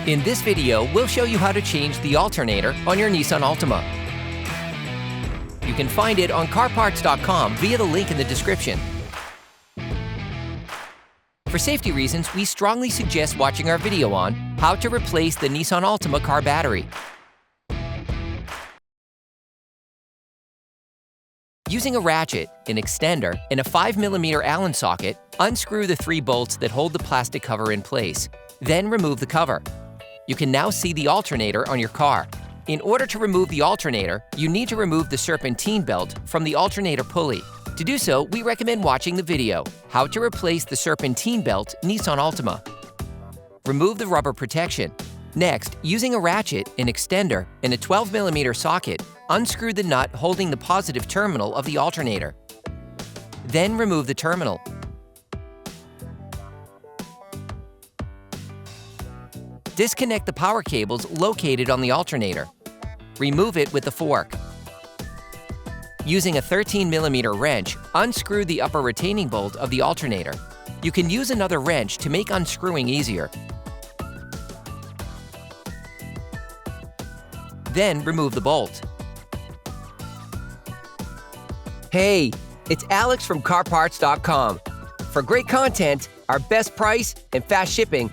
In this video, we'll show you how to change the alternator on your Nissan Altima. You can find it on CarParts.com via the link in the description. For safety reasons, we strongly suggest watching our video on how to replace the Nissan Altima car battery. Using a ratchet, an extender, and a 5mm Allen socket, unscrew the 3 bolts that hold the plastic cover in place. Then remove the cover. You can now see the alternator on your car. In order to remove the alternator, you need to remove the serpentine belt from the alternator pulley. To do so, we recommend watching the video, How to Replace the Serpentine Belt Nissan Altima. Remove the rubber protection. Next, using a ratchet, an extender, and a 12mm socket, unscrew the nut holding the positive terminal of the alternator. Then remove the terminal. Disconnect the power cables located on the alternator. Remove it with the fork. Using a 13mm wrench, unscrew the upper retaining bolt of the alternator. You can use another wrench to make unscrewing easier. Then remove the bolt. Hey, it's Alex from CarParts.com. For great content, our best price, and fast shipping,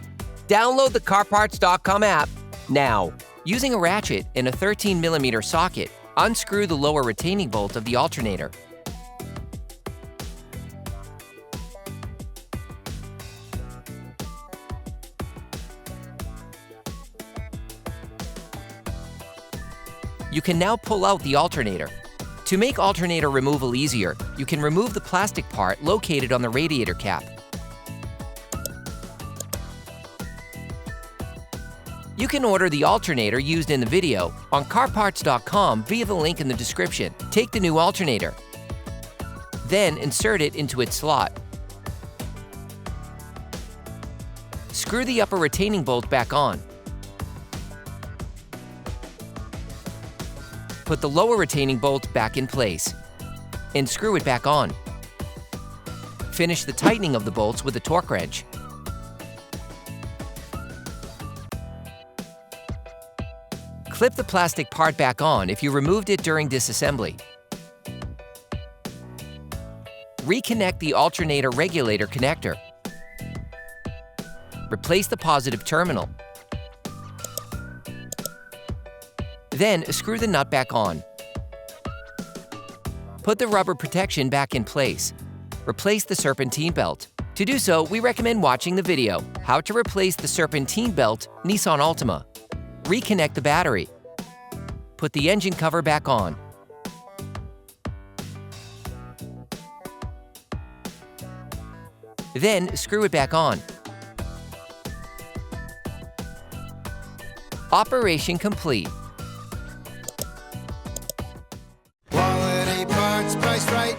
download the CarParts.com app now. Using a ratchet and a 13mm socket, unscrew the lower retaining bolt of the alternator. You can now pull out the alternator. To make alternator removal easier, you can remove the plastic part located on the radiator cap. You can order the alternator used in the video on CarParts.com via the link in the description. Take the new alternator. Then insert it into its slot. Screw the upper retaining bolt back on. Put the lower retaining bolt back in place and screw it back on. Finish the tightening of the bolts with a torque wrench. Clip the plastic part back on if you removed it during disassembly. Reconnect the alternator regulator connector. Replace the positive terminal. Then screw the nut back on. Put the rubber protection back in place. Replace the serpentine belt. To do so, we recommend watching the video, How to Replace the Serpentine Belt Nissan Altima. Reconnect the battery. Put the engine cover back on. Then screw it back on. Operation complete. Quality parts, priced right.